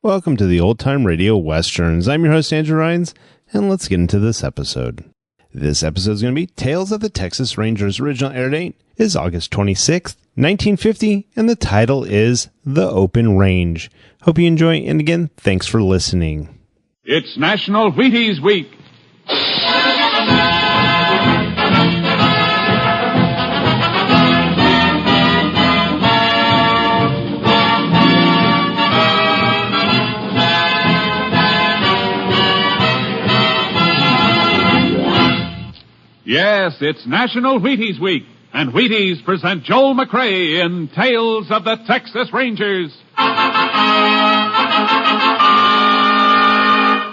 Welcome to the Old Time Radio Westerns. I'm your host, Andrew Rhynes, and let's get into this episode. This episode is going to be Tales of the Texas Rangers. Original air date is August 26th, 1950, and the title is The Open Range. Hope you enjoy, and again, thanks for listening. It's National Wheaties Week. Yes, it's National Wheaties Week, and Wheaties present Joel McCrea in Tales of the Texas Rangers.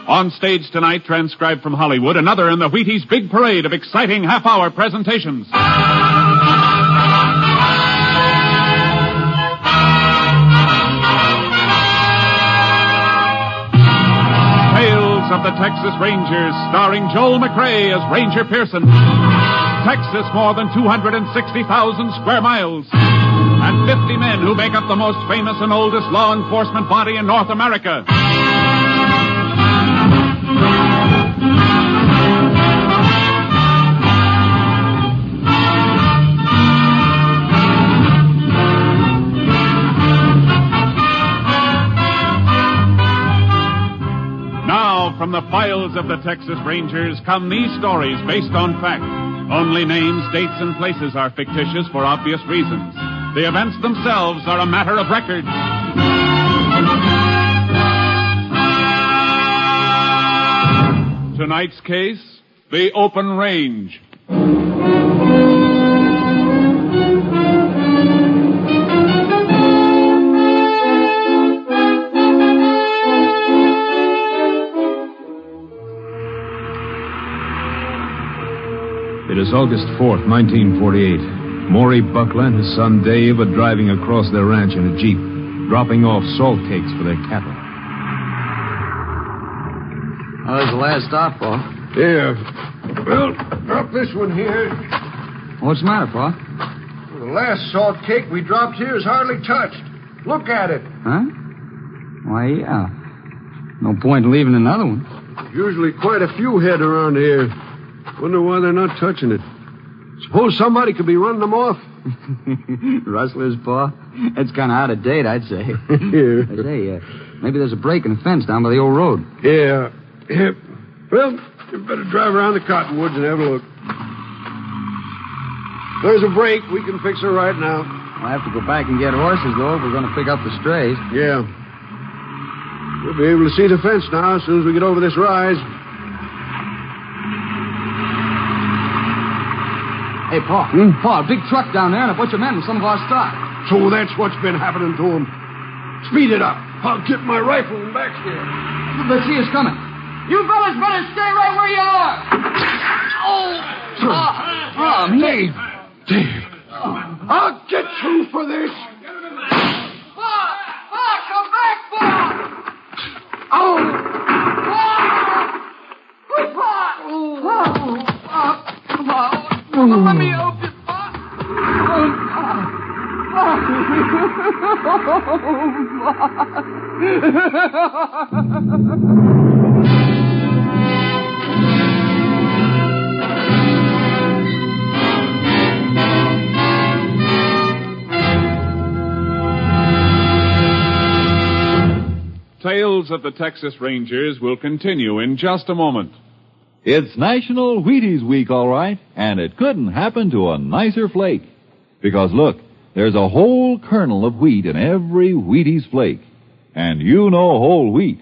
On stage tonight, transcribed from Hollywood, another in the Wheaties big parade of exciting half-hour presentations. Tales of the Texas Rangers, starring Joel McCrea as Ranger Pearson. Texas, more than 260,000 square miles. And 50 men who make up the most famous and oldest law enforcement body in North America. From the files of the Texas Rangers come these stories based on fact. Only names, dates, and places are fictitious for obvious reasons. The events themselves are a matter of record. Tonight's case, the Open Range. It is August 4th, 1948. Maury Buckler and his son Dave are driving across their ranch in a Jeep, dropping off salt cakes for their cattle. Oh, there's the last stop, Pa. Yeah. Well, drop this one here. What's the matter, Pa? The last salt cake we dropped here is hardly touched. Look at it. Huh? Why, yeah. No point in leaving another one. There's usually quite a few head around here. Wonder why they're not touching it. Suppose somebody could be running them off. Rustlers, Pa? That's kind of out of date, I'd say. Yeah. I say, maybe there's a break in the fence down by the old road. Yeah. Well, you better drive around the cottonwoods and have a look. There's a break. We can fix her right now. I'll have to go back and get horses, though, if we're going to pick up the strays. Yeah. We'll be able to see the fence now as soon as we get over this rise. Hey, Pa. Pa, a big truck down there and a bunch of men with some of our stock. So that's what's been happening to them. Speed it up. I'll get my rifle and back here. Let's see us coming. You fellas better stay right where you are. Oh, me. Dave. I'll get you for this. Pa, come back, Pa. Oh. Pa. Let me help you, Pa. Tales of the Texas Rangers will continue in just a moment. It's National Wheaties Week, all right, and it couldn't happen to a nicer flake. Because, look, there's a whole kernel of wheat in every Wheaties flake. And you know whole wheat.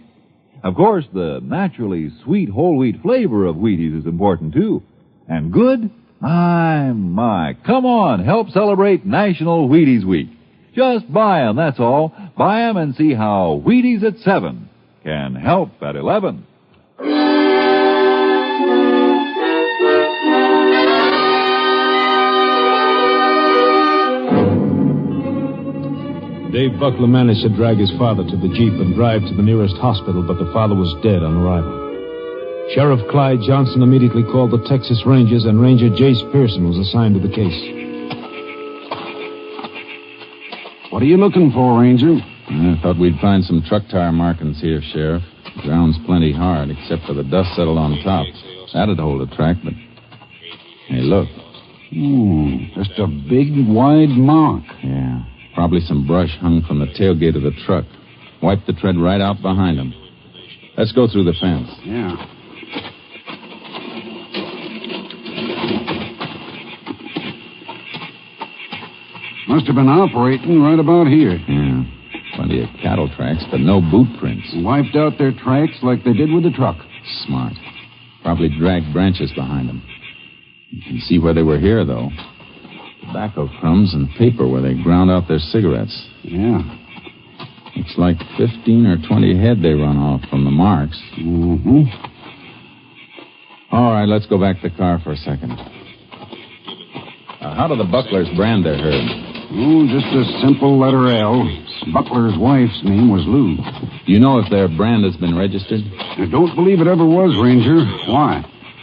Of course, the naturally sweet whole wheat flavor of Wheaties is important, too. And good? My. Come on, help celebrate National Wheaties Week. Just buy 'em, that's all. Buy 'em and see how Wheaties at 7 can help at 11. Dave Buckler managed to drag his father to the Jeep and drive to the nearest hospital, but the father was dead on arrival. Sheriff Clyde Johnson immediately called the Texas Rangers, and Ranger Jayce Pearson was assigned to the case. What are you looking for, Ranger? I thought we'd find some truck tire markings here, Sheriff. The ground's plenty hard, except for the dust settled on top. That'd hold a track, but... Hey, look. Just a big, wide mark. Yeah, probably some brush hung from the tailgate of the truck. Wiped the tread right out behind him. Let's go through the fence. Yeah. Must have been operating right about here. Yeah, plenty of cattle tracks, but no boot prints. Wiped out their tracks like they did with the truck. Smart. Probably dragged branches behind them. You can see where they were here, though. Tobacco crumbs and paper where they ground out their cigarettes. Yeah. Looks like 15 or 20 head they run off from the marks. Mm-hmm. All right, let's go back to the car for a second. How do the Bucklers brand their herd? Oh, just a simple letter L. Buckler's wife's name was Lou. Do you know if their brand has been registered? I don't believe it ever was, Ranger. Why?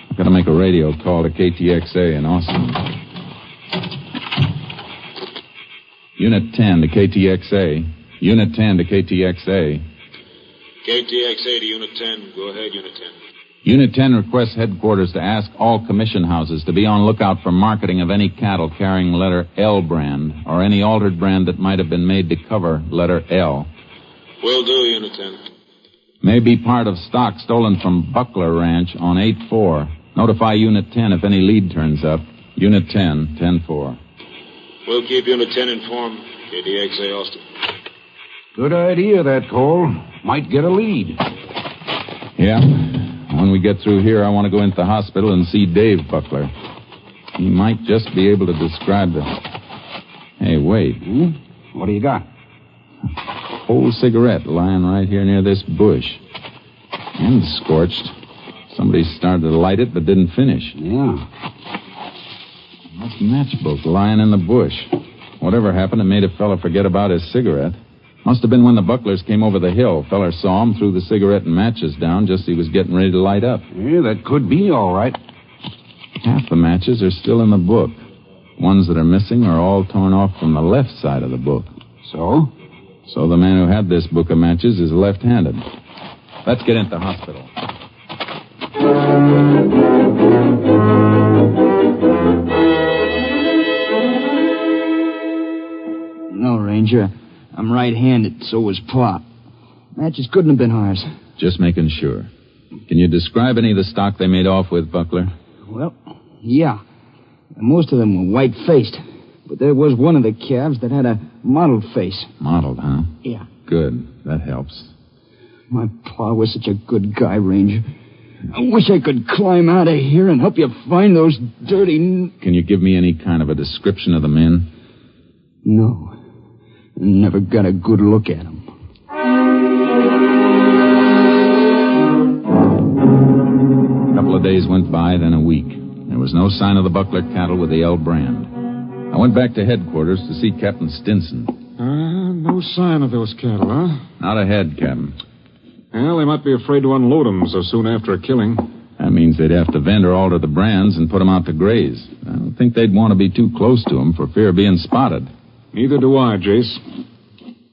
I've got to make a radio call to KTXA in Austin. Unit 10 to KTXA. Unit 10 to KTXA. KTXA to Unit 10. Go ahead, Unit 10. Unit 10 requests headquarters to ask all commission houses to be on lookout for marketing of any cattle carrying letter L brand or any altered brand that might have been made to cover letter L. Will do, Unit 10. May be part of stock stolen from Buckler Ranch on 8-4. Notify Unit 10 if any lead turns up. Unit 10, 10-4. We'll keep Unit 10 informed. KTXA Austin. Good idea, that call. Might get a lead. Yeah. When we get through here, I want to go into the hospital and see Dave Buckler. He might just be able to describe the... Hey, wait. What do you got? Whole cigarette lying right here near this bush. And scorched. Somebody started to light it but didn't finish. Yeah. That's a matchbook lying in the bush. Whatever happened, it made a fella forget about his cigarette. Must have been when the Bucklers came over the hill. Feller saw him, threw the cigarette and matches down just as he was getting ready to light up. Yeah, that could be all right. Half the matches are still in the book. Ones that are missing are all torn off from the left side of the book. So? So the man who had this book of matches is left-handed. Let's get into the hospital. No, Ranger. I'm right-handed, so was Pop. Matches couldn't have been ours. Just making sure. Can you describe any of the stock they made off with, Buckler? Well, yeah. Most of them were white-faced. But there was one of the calves that had a mottled face. Mottled, huh? Yeah. Good. That helps. My pa was such a good guy, Ranger. I wish I could climb out of here and help you find those dirty... Can you give me any kind of a description of the men? No. Never got a good look at them. A couple of days went by, then a week. There was no sign of the Buckler cattle with the L brand. I went back to headquarters to see Captain Stinson. No sign of those cattle, huh? Not ahead, Captain. Well, they might be afraid to unload them so soon after a killing. That means they'd have to vend or alter the brands and put them out to graze. I don't think they'd want to be too close to them for fear of being spotted. Neither do I, Jayce.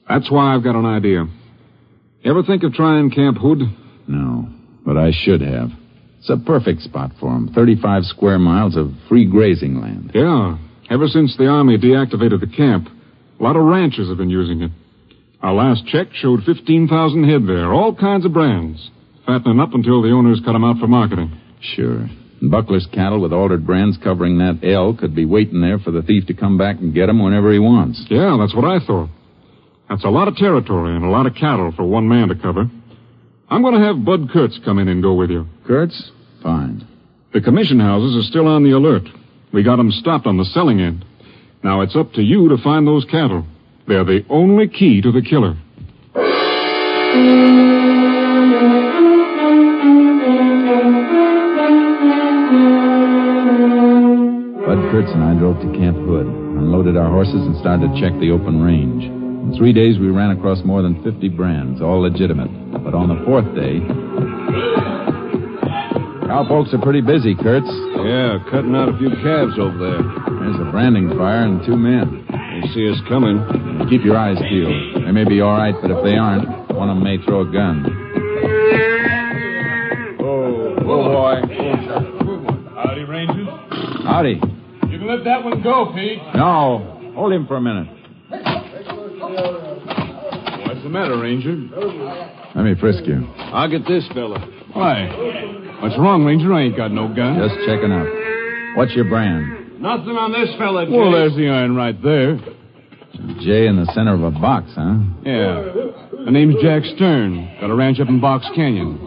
That's why I've got an idea. Ever think of trying Camp Hood? No, but I should have. It's a perfect spot for them. 35 square miles of free grazing land. Yeah. Ever since the Army deactivated the camp, a lot of ranchers have been using it. Our last check showed 15,000 head there, all kinds of brands. Fattening up until the owners cut them out for marketing. Sure. And Buckler's cattle with altered brands covering that L could be waiting there for the thief to come back and get them whenever he wants. Yeah, that's what I thought. That's a lot of territory and a lot of cattle for one man to cover. I'm going to have Bud Kurtz come in and go with you. Kurtz? Fine. The commission houses are still on the alert. We got them stopped on the selling end. Now it's up to you to find those cattle. They're the only key to the killer. Bud Kurtz and I drove to Camp Hood, unloaded our horses, and started to check the open range. In 3 days, we ran across more than 50 brands, all legitimate. But on the fourth day... Cowpokes are pretty busy, Kurtz. Yeah, cutting out a few calves over there. There's a branding fire and 2 men. They see us coming. Keep your eyes peeled. They may be all right, but if they aren't, one of them may throw a gun. Oh, boy. Howdy, Rangers. Howdy. You can let that one go, Pete. No. Hold him for a minute. What's the matter, Ranger? Let me frisk you. I'll get this fella. Why? What's wrong, Ranger? I ain't got no gun. Just checking up. What's your brand? Nothing on this fella, Jay. Well, there's the iron right there. J in the center of a box, huh? Yeah. The name's Jack Stern. Got a ranch up in Box Canyon.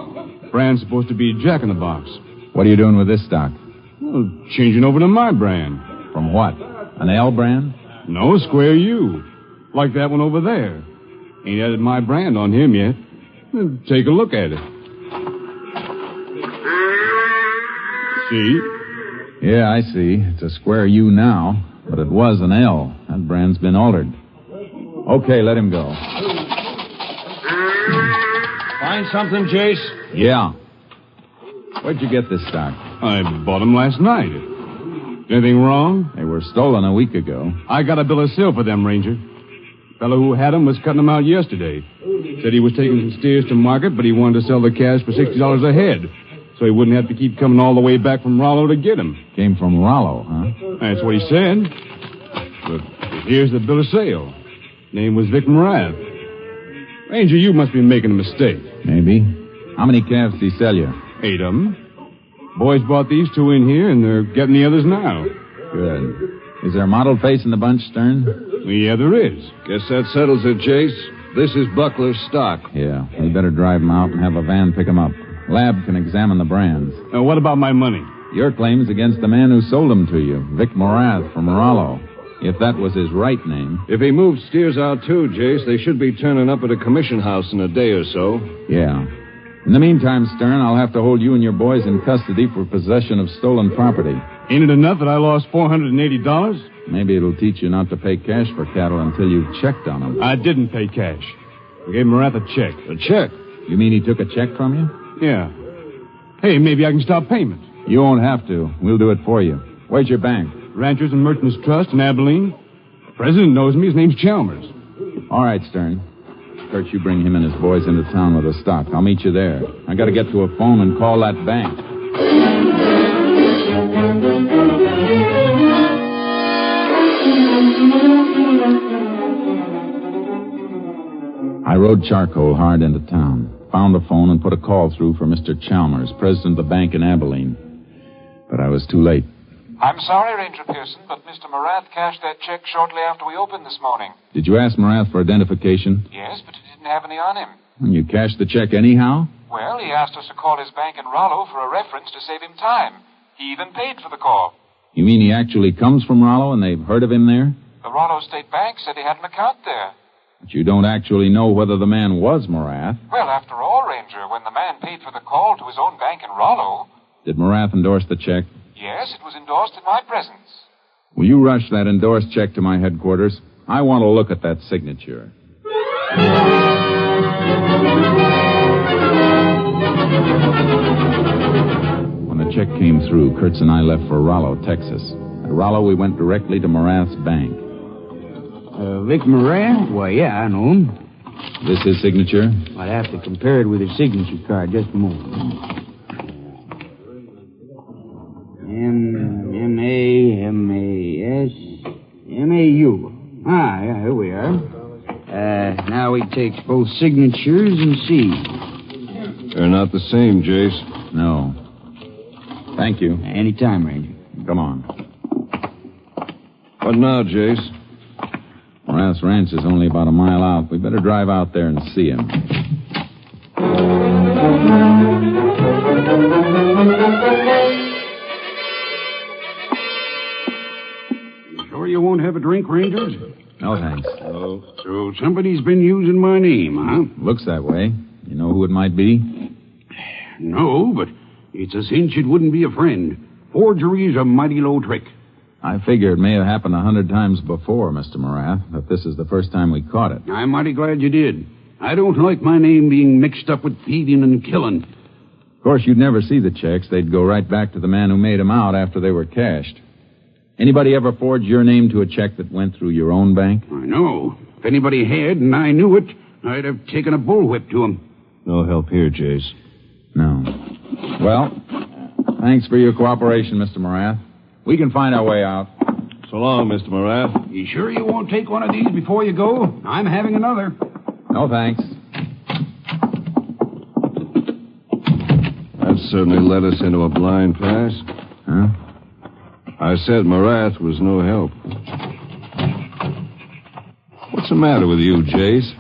Brand's supposed to be Jack in the Box. What are you doing with this stock? Well, changing over to my brand. From what? An L brand? No, square U. Like that one over there. Ain't added my brand on him yet. Well, take a look at it. See? Yeah, I see. It's a square U now, but it was an L. That brand's been altered. Okay, let him go. Find something, Jayce? Yeah. Where'd you get this stock? I bought them last night. Anything wrong? They were stolen a week ago. I got a bill of sale for them, Ranger. Fellow who had them was cutting them out yesterday. Said he was taking some steers to market, but he wanted to sell the calves for $60 a head, so he wouldn't have to keep coming all the way back from Rollo to get them. Came from Rollo, huh? That's what he said. But here's the bill of sale. Name was Vic Morath. Ranger, you must be making a mistake. Maybe. How many calves did he sell you? 8 of them. Boys bought these 2 in here, and they're getting the others now. Good. Is there a mottled face in the bunch, Stern? Yeah, there is. Guess that settles it, Jayce. This is Buckler's stock. Yeah. We better drive them out and have a van pick them up. Lab can examine the brands. Now, what about my money? Your claim's against the man who sold them to you, Vic Morath from Rollo. If that was his right name. If he moved steers out, too, Jayce, they should be turning up at a commission house in a day or so. Yeah. In the meantime, Stern, I'll have to hold you and your boys in custody for possession of stolen property. Ain't it enough that I lost $480? Maybe it'll teach you not to pay cash for cattle until you've checked on them. I didn't pay cash. I gave Morath a check. A check? You mean he took a check from you? Yeah. Hey, maybe I can stop payment. You won't have to. We'll do it for you. Where's your bank? Ranchers and Merchants Trust in Abilene. The president knows me. His name's Chalmers. All right, Stern. Kurt, you bring him and his boys into town with the stock. I'll meet you there. I got to get to a phone and call that bank. I rode charcoal hard into town, found a phone, and put a call through for Mr. Chalmers, president of the bank in Abilene. But I was too late. I'm sorry, Ranger Pearson, but Mr. Morath cashed that check shortly after we opened this morning. Did you ask Morath for identification? Yes, but he didn't have any on him. And you cashed the check anyhow? Well, he asked us to call his bank in Rollo for a reference to save him time. He even paid for the call. You mean he actually comes from Rollo and they've heard of him there? The Rollo State Bank said he had an account there. But you don't actually know whether the man was Morath. Well, after all, Ranger, when the man paid for the call to his own bank in Rollo... Did Morath endorse the check? Yes, it was endorsed in my presence. Will you rush that endorsed check to my headquarters? I want to look at that signature. When the check came through, Kurtz and I left for Rollo, Texas. At Rollo, we went directly to Morath's bank. Vic Morath? Why, yeah, I know him. This his signature? I'd have to compare it with his signature card. Just a moment. M-A-S-M-A-U. Ah, yeah, here we are. Now he takes both signatures and see. They're not the same, Jayce. No. Thank you. Anytime, Ranger. Come on. What now, Jayce? Morath's ranch is only about a mile out. We better drive out there and see him. Sure you won't have a drink, Ranger? No, thanks. Oh, so somebody's been using my name, huh? Looks that way. You know who it might be? No, but it's a cinch it wouldn't be a friend. Forgery's a mighty low trick. I figure it may have happened 100 times before, Mr. Morath, but this is the first time we caught it. I'm mighty glad you did. I don't like my name being mixed up with thieving and killing. Of course, you'd never see the checks. They'd go right back to the man who made them out after they were cashed. Anybody ever forged your name to a check that went through your own bank? I know. If anybody had and I knew it, I'd have taken a bullwhip to him. No help here, Jayce. No. Well, thanks for your cooperation, Mr. Morath. We can find our way out. So long, Mr. Morath. You sure you won't take one of these before you go? I'm having another. No, thanks. That certainly led us into a blind pass. Huh? I said Morath was no help. What's the matter with you, Jayce?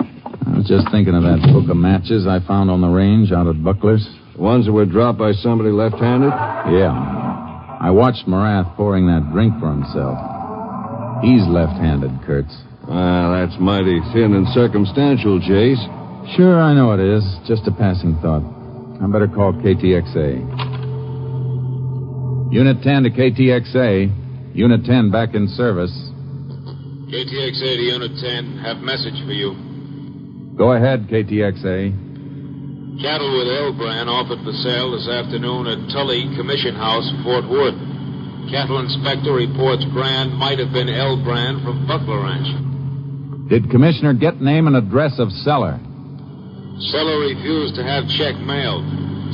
I was just thinking of that book of matches I found on the range out at Buckler's. The ones that were dropped by somebody left-handed? Yeah. I watched Morath pouring that drink for himself. He's left-handed, Kurtz. Well, that's mighty thin and circumstantial, Jayce. Sure, I know it is. Just a passing thought. I better call KTXA. Unit 10 to KTXA. Unit 10 back in service. KTXA to Unit 10. Have message for you. Go ahead, KTXA. Cattle with L brand offered for sale this afternoon at Tully Commission House, Fort Worth. Cattle inspector reports brand might have been L brand from Buckler Ranch. Did Commissioner get name and address of seller? Seller refused to have check mailed.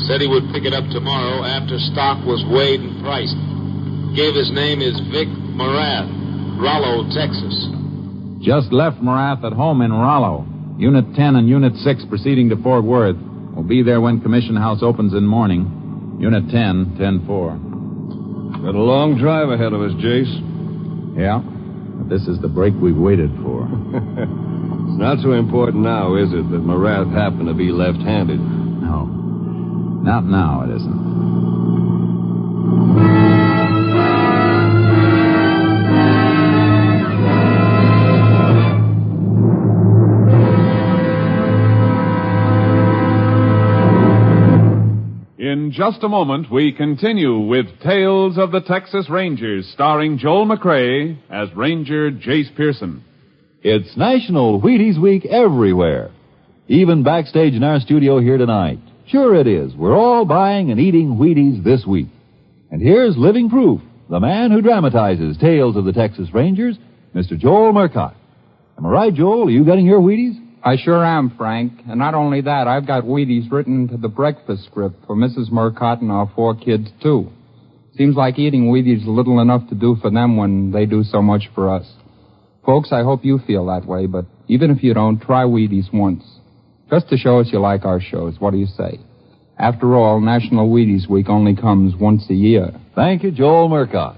Said he would pick it up tomorrow after stock was weighed and priced. Gave his name is Vic Morath, Rollo, Texas. Just left Morath at home in Rollo. Unit 10 and Unit 6 proceeding to Fort Worth. We'll be there when Commission House opens in morning. Unit 10, 10-4. Got a long drive ahead of us, Jayce. Yeah, but this is the break we've waited for. It's not so important now, is it, that Morath happened to be left-handed? No. Not now, it isn't. In just a moment, we continue with Tales of the Texas Rangers, starring Joel McCrea as Ranger Jayce Pearson. It's National Wheaties Week everywhere. Even backstage in our studio here tonight. Sure it is. We're all buying and eating Wheaties this week. And here's living proof. The man who dramatizes Tales of the Texas Rangers, Mr. Joel McCrea. Am I right, Joel? Are you getting your Wheaties? I sure am, Frank. And not only that, I've got Wheaties written into the breakfast script for Mrs. Murcott and our 4 kids, too. Seems like eating Wheaties is little enough to do for them when they do so much for us. Folks, I hope you feel that way, but even if you don't, try Wheaties once. Just to show us you like our shows. What do you say? After all, National Wheaties Week only comes once a year. Thank you, Joel Murcott.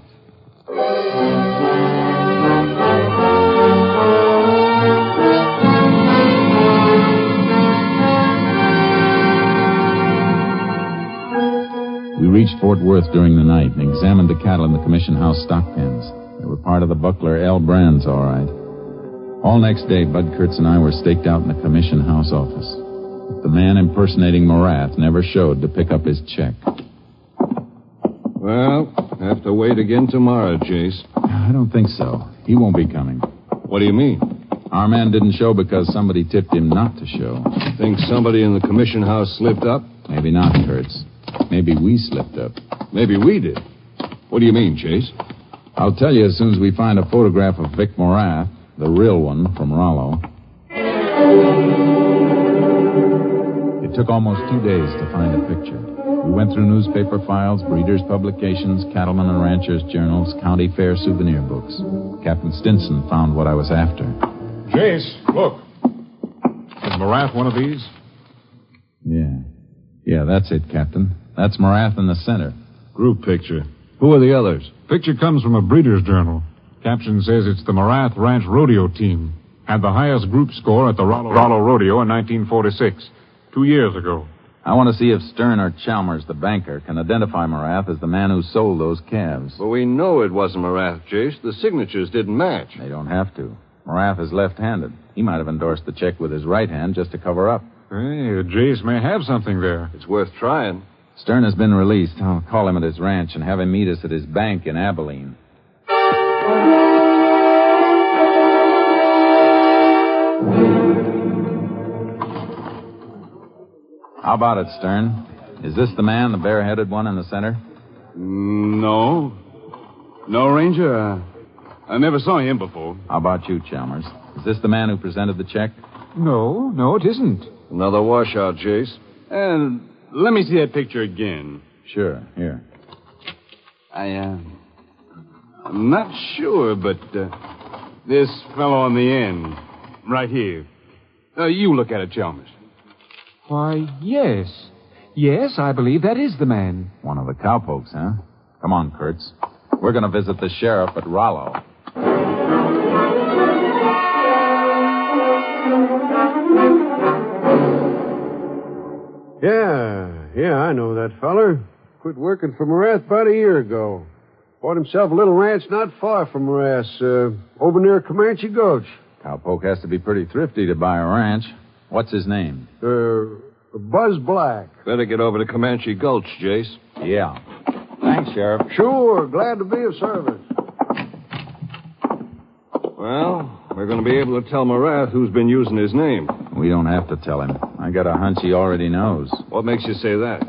We reached Fort Worth during the night and examined the cattle in the Commission House stock pens. They were part of the Buckler L brands, all right. All next day, Bud Kurtz and I were staked out in the Commission House office. But the man impersonating Morath never showed to pick up his check. Well, have to wait again tomorrow, Jayce. I don't think so. He won't be coming. What do you mean? Our man didn't show because somebody tipped him not to show. Think somebody in the Commission House slipped up? Maybe not, Kurtz. Maybe we slipped up. Maybe we did. What do you mean, Jayce? I'll tell you as soon as we find a photograph of Vic Morath, the real one from Rollo. It took almost 2 days to find a picture. We went through newspaper files, breeders' publications, cattlemen and ranchers' journals, county fair souvenir books. Captain Stinson found what I was after. Jayce, look. Is Morath one of these? Yeah, that's it, Captain. That's Morath in the center. Group picture. Who are the others? Picture comes from a breeder's journal. Caption says it's the Morath Ranch Rodeo team. Had the highest group score at the Rollo Rodeo in 1946, 2 years ago. I want to see if Stern or Chalmers, the banker, can identify Morath as the man who sold those calves. Well, we know it wasn't Morath, Jayce. The signatures didn't match. They don't have to. Morath is left-handed. He might have endorsed the check with his right hand just to cover up. Hey, Jayce may have something there. It's worth trying. Stern has been released. I'll call him at his ranch and have him meet us at his bank in Abilene. How about it, Stern? Is this the man, the bare-headed one in the center? No. No, Ranger. I never saw him before. How about you, Chalmers? Is this the man who presented the check? No, it isn't. Another washout, Jayce. And let me see that picture again. Sure, here. I'm not sure, but this fellow on the end, right here. You look at it, Chalmers. Why, yes. Yes, I believe that is the man. One of the cowpokes, huh? Come on, Kurtz. We're going to visit the sheriff at Rollo. Yeah, I know that feller. Quit working for Morath about a year ago. Bought himself a little ranch not far from Morath, over near Comanche Gulch. Cowpoke has to be pretty thrifty to buy a ranch. What's his name? Buzz Black. Better get over to Comanche Gulch, Jayce. Yeah. Thanks, Sheriff. Sure, glad to be of service. Well, we're going to be able to tell Morath who's been using his name. We don't have to tell him. I got a hunch he already knows. What makes you say that?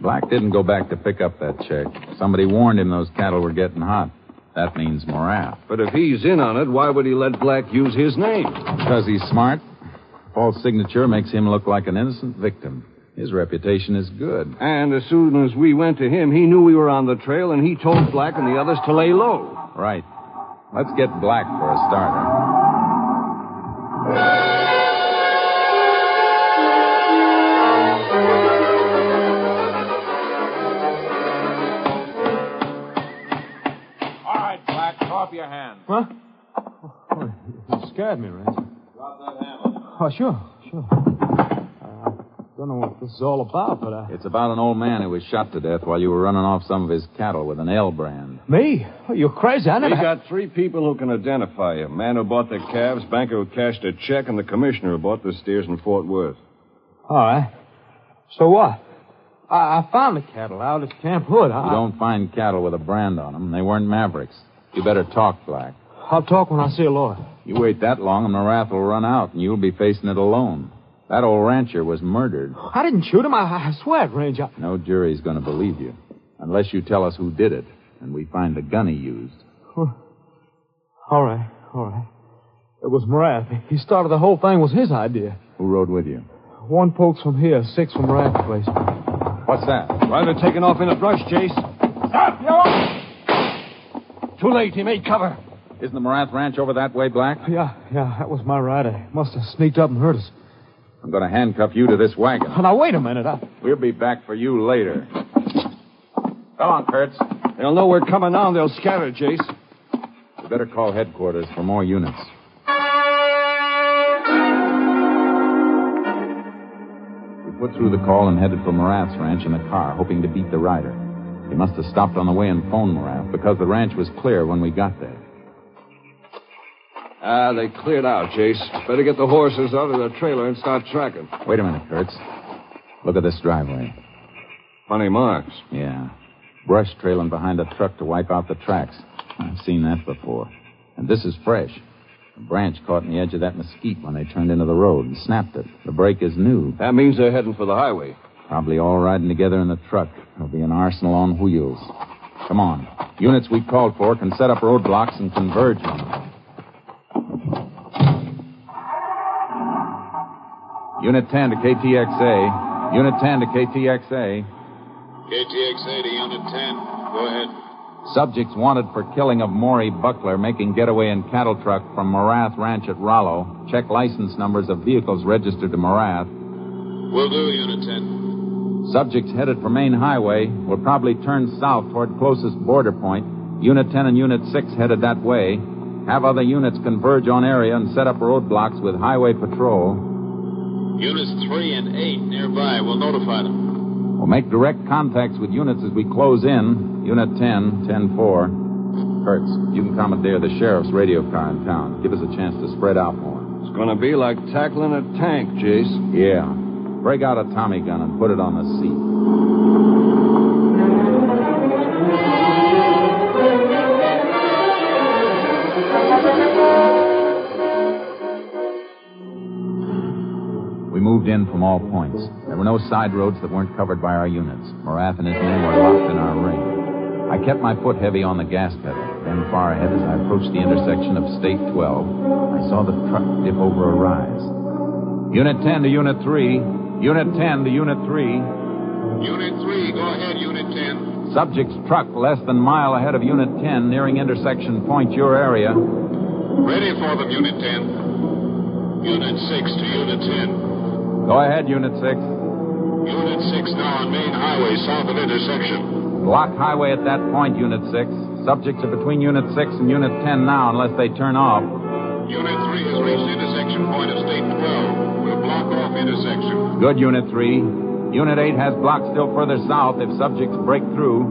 Black didn't go back to pick up that check. Somebody warned him those cattle were getting hot. That means Morath. But if he's in on it, why would he let Black use his name? Because he's smart. False signature makes him look like an innocent victim. His reputation is good. And as soon as we went to him, he knew we were on the trail, and he told Black and the others to lay low. Right. Let's get Black for a starter. Your hand. Huh? Oh, you scared me, Rance. Drop that hammer. Oh, sure. I don't know what this is all about, but It's about an old man who was shot to death while you were running off some of his cattle with an L brand. Me? Oh, you're crazy. I never... We got 3 people who can identify you. Man who bought the calves, banker who cashed a check, and the commissioner who bought the steers in Fort Worth. All right. So what? I found the cattle out at Camp Hood. You don't find cattle with a brand on them. They weren't Mavericks. You better talk, Black. I'll talk when I see a lawyer. You wait that long and the wrath will run out, and you'll be facing it alone. That old rancher was murdered. I didn't shoot him. I swear it, Ranger. No jury's going to believe you, unless you tell us who did it, and we find the gun he used. All right. It was Morath. He started the whole thing. It was his idea. Who rode with you? 1 pokes from here, 6 from Morath's place. What's that? Why they're taking off in a brush, Jayce? Stop, you! Too late. He made cover. Isn't the Morath Ranch over that way, Black? Yeah, that was my rider. Must have sneaked up and hurt us. I'm going to handcuff you to this wagon. Now, wait a minute. We'll be back for you later. Come on, Kurtz. They'll know we're coming now and they'll scatter, Jayce. We better call headquarters for more units. We put through the call and headed for Morath's ranch in a car, hoping to beat the rider. He must have stopped on the way and phoned Morath because the ranch was clear when we got there. They cleared out, Jayce. Better get the horses out of the trailer and start tracking. Wait a minute, Kurtz. Look at this driveway. Funny marks. Yeah. Brush trailing behind a truck to wipe out the tracks. I've seen that before. And this is fresh. A branch caught in the edge of that mesquite when they turned into the road and snapped it. The brake is new. That means they're heading for the highway. Probably all riding together in the truck. There'll be an arsenal on wheels. Come on. Units we called for can set up roadblocks and converge on them. Unit 10 to KTXA. Unit 10 to KTXA. KTXA to Unit 10. Go ahead. Subjects wanted for killing of Maury Buckler making getaway in cattle truck from Morath Ranch at Rollo. Check license numbers of vehicles registered to Morath. Will do, Unit 10. Subjects headed for main highway will probably turn south toward closest border point. Unit 10 and Unit 6 headed that way. Have other units converge on area and set up roadblocks with highway patrol. Units 3 and 8 nearby. We'll notify them. We'll make direct contacts with units as we close in. Unit 10, 10-4. Kurtz, you can commandeer the sheriff's radio car in town. Give us a chance to spread out more. It's going to be like tackling a tank, Jayce. Yeah. Break out a Tommy gun and put it on the seat. We moved in from all points. There were no side roads that weren't covered by our units. Morath and his men were locked in our ring. I kept my foot heavy on the gas pedal. Then far ahead, as I approached the intersection of State 12, I saw the truck dip over a rise. Unit 10 to Unit 3. Unit 10 to Unit 3. Unit 3, go ahead, Unit 10. Subject's truck less than a mile ahead of Unit 10, nearing intersection point, your area. Ready for them, Unit 10. Unit 6 to Unit 10. Go ahead, Unit 6. Unit 6 now on main highway south of intersection. Block highway at that point, Unit 6. Subjects are between Unit 6 and Unit 10 now, unless they turn off. Unit 3 has reached intersection point of State 12. We'll block off intersection. Good, Unit 3. Unit 8 has blocked still further south if subjects break through.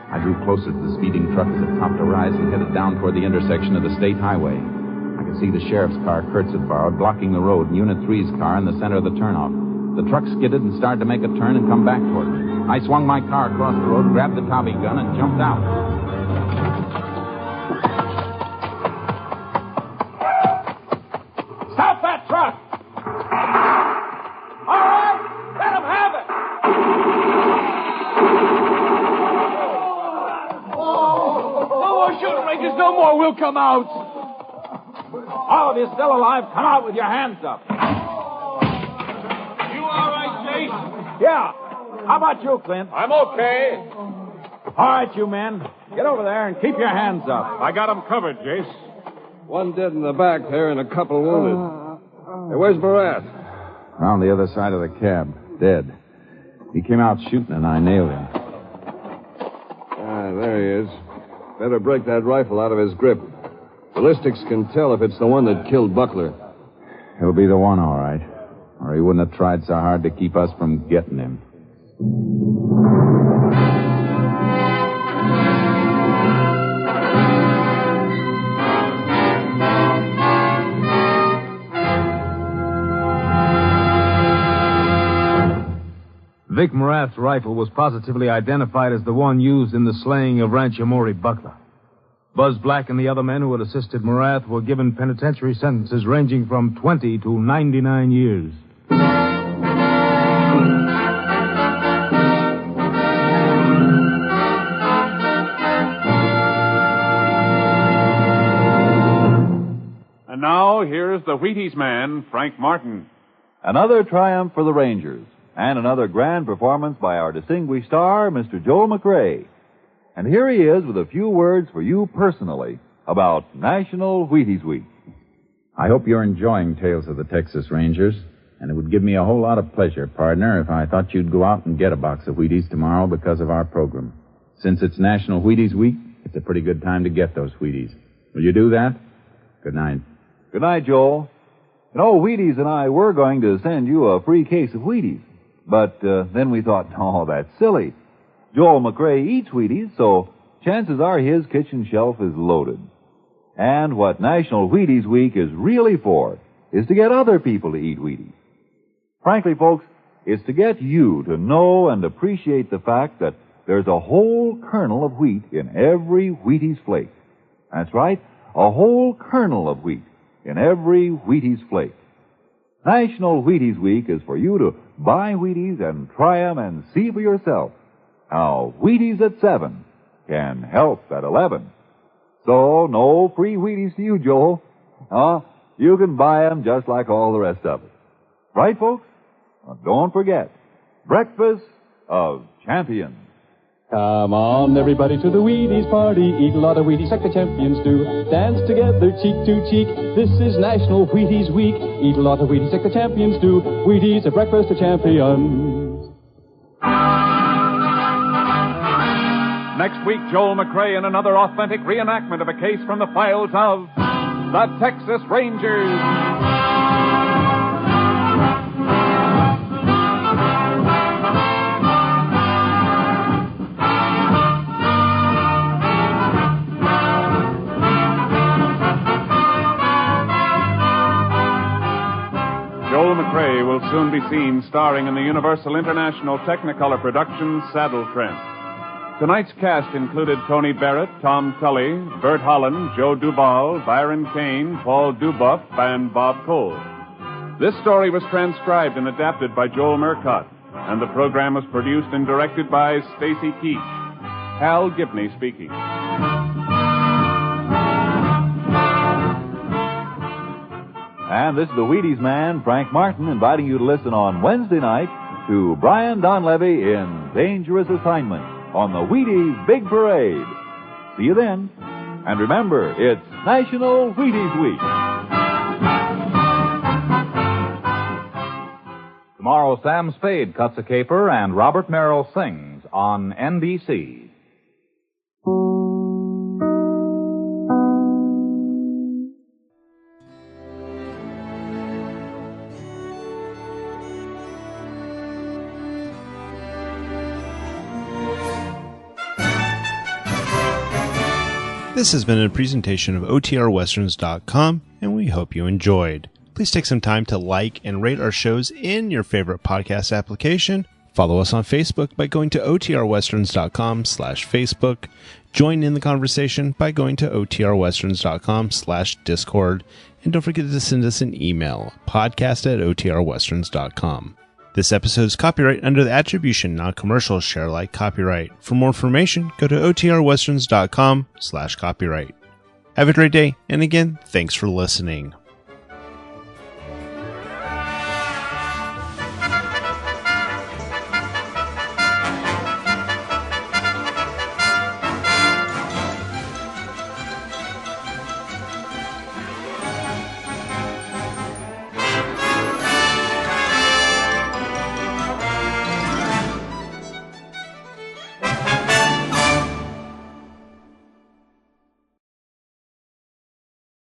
I drew closer to the speeding truck as it topped a rise and headed down toward the intersection of the state highway. I could see the sheriff's car Kurtz had borrowed blocking the road and Unit 3's car in the center of the turnoff. The truck skidded and started to make a turn and come back toward me. I swung my car across the road, grabbed the Tommy gun, and jumped out. Stop that truck! All right, let him have it! No more shooting, Rangers, no more. We'll come out. All of you still alive, come out with your hands up. You all right, Jayce? Yeah. How about you, Clint? I'm okay. All right, you men. Get over there and keep your hands up. I got him covered, Jayce. One dead in the back there and a couple wounded. Hey, where's Barrett? Around the other side of the cab, dead. He came out shooting and I nailed him. Ah, there he is. Better break that rifle out of his grip. Ballistics can tell if it's the one that killed Buckler. He'll be the one, all right. Or he wouldn't have tried so hard to keep us from getting him. Vic Morath's rifle was positively identified as the one used in the slaying of Rancher Maury Buckler. Buzz Black and the other men who had assisted Morath were given penitentiary sentences ranging from 20 to 99 years. And now, here's the Wheaties man, Frank Martin. Another triumph for the Rangers, and another grand performance by our distinguished star, Mr. Joel McCrea. And here he is with a few words for you personally about National Wheaties Week. I hope you're enjoying Tales of the Texas Rangers, and it would give me a whole lot of pleasure, partner, if I thought you'd go out and get a box of Wheaties tomorrow because of our program. Since it's National Wheaties Week, it's a pretty good time to get those Wheaties. Will you do that? Good night. Good night, Joel. You know, Wheaties and I were going to send you a free case of Wheaties, but then we thought, oh, that's silly. Joel McCrea eats Wheaties, so chances are his kitchen shelf is loaded. And what National Wheaties Week is really for is to get other people to eat Wheaties. Frankly, folks, it's to get you to know and appreciate the fact that there's a whole kernel of wheat in every Wheaties flake. That's right, a whole kernel of wheat in every Wheaties flake. National Wheaties Week is for you to buy Wheaties and try them and see for yourself how Wheaties at 7 can help at 11. So, no free Wheaties to you, Joel. You can buy them just like all the rest of us. Right, folks? Now, don't forget, Breakfast of Champions. Come on, everybody, to the Wheaties party. Eat a lot of Wheaties like the champions do. Dance together, cheek to cheek. This is National Wheaties Week. Eat a lot of Wheaties like the champions do. Wheaties, a breakfast of champions. Next week, Joel McCrea in another authentic reenactment of a case from the files of the Texas Rangers. Joel McCrea will soon be seen starring in the Universal International Technicolor Productions Saddle Tramp. Tonight's cast included Tony Barrett, Tom Tully, Bert Holland, Joe Dubov, Byron Kane, Paul Dubov, and Bob Cole. This story was transcribed and adapted by Joel McCrea. And the program was produced and directed by Stacy Keach. Hal Gibney speaking. And this is the Wheaties man, Frank Martin, inviting you to listen on Wednesday night to Brian Donlevy in Dangerous Assignment on the Wheaties Big Parade. See you then. And remember, it's National Wheaties Week. Tomorrow, Sam Spade cuts a caper and Robert Merrill sings on NBC. This has been a presentation of OTRWesterns.com, and we hope you enjoyed. Please take some time to like and rate our shows in your favorite podcast application. Follow us on Facebook by going to OTRWesterns.com/Facebook. Join in the conversation by going to OTRWesterns.com/Discord. And don't forget to send us an email, podcast@OTRWesterns.com. This episode is copyright under the Attribution Non-Commercial Share Alike copyright. For more information, go to OTRWesterns.com/copyright. Have a great day, and again, thanks for listening.